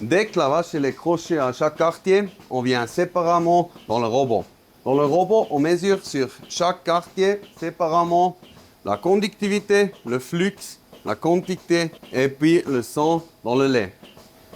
Dès que la vache est accrochée à chaque quartier, on vient séparément dans le robot. Dans le robot, on mesure sur chaque quartier séparément la conductivité, le flux, la quantité et puis le sang dans le lait.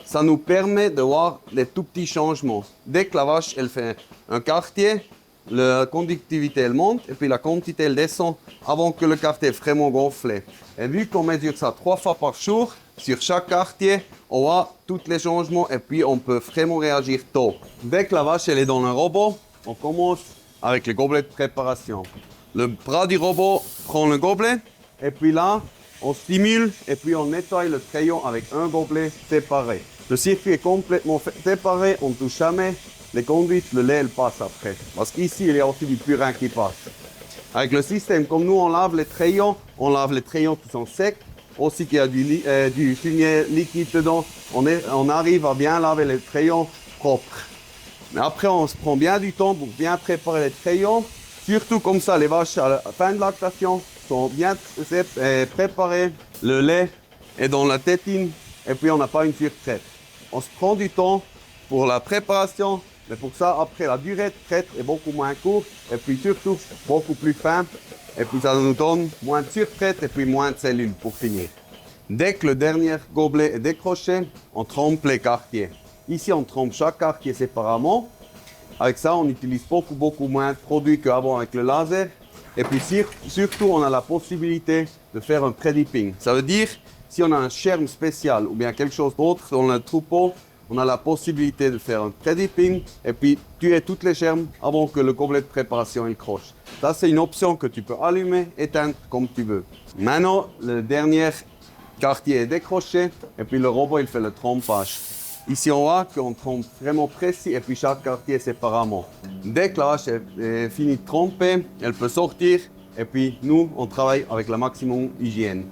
Ça nous permet de voir des tout petits changements. Dès que la vache elle fait un quartier, la conductivité elle monte et puis la quantité elle descend avant que le quartier est vraiment gonflé. Et vu qu'on mesure ça 3 fois par jour, sur chaque quartier, on voit tous les changements et puis on peut vraiment réagir tôt. Dès que la vache elle est dans le robot, on commence avec le gobelet de préparation. Le bras du robot prend le gobelet et puis là, on stimule et puis on nettoie le crayon avec un gobelet séparé. Le circuit est complètement séparé, on ne touche jamais les conduites, le lait elle passe après. Parce qu'ici, il y a aussi du purin qui passe. Avec le système, comme nous on lave les crayons qui sont secs, aussi qu'il y a du fumier liquide dedans, on arrive à bien laver les crayons propres. Mais après, on se prend bien du temps pour bien préparer les crayons. Surtout comme ça, les vaches à la fin de lactation sont bien préparées. Le lait est dans la tétine et puis on n'a pas une surtraite. On se prend du temps pour la préparation, mais pour ça, après, la durée de traite est beaucoup moins courte et puis surtout beaucoup plus fin. Et puis ça nous donne moins de surtraite et puis moins de cellules pour finir. Dès que le dernier gobelet est décroché, on trempe les quartiers. Ici, on trempe chaque quartier séparément. Avec ça, on utilise beaucoup moins de produits qu'avant avec le laser. Et puis surtout, on a la possibilité de faire un pré-dipping. Ça veut dire, si on a un germe spécial ou bien quelque chose d'autre dans le troupeau, on a la possibilité de faire un pré-dipping et puis tuer toutes les germes avant que le gobelet de préparation il croche. Ça, c'est une option que tu peux allumer, éteindre comme tu veux. Maintenant, le dernier quartier est décroché et puis le robot il fait le trompage. Ici, on voit qu'on trompe vraiment précis et puis chaque quartier séparément. Dès que la vache est finie de tromper, elle peut sortir et puis nous, on travaille avec le maximum hygiène.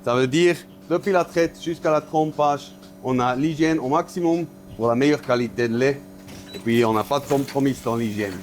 Ça veut dire, depuis la traite jusqu'à la trompage, on a l'hygiène au maximum pour la meilleure qualité de lait et puis on n'a pas de compromis dans l'hygiène.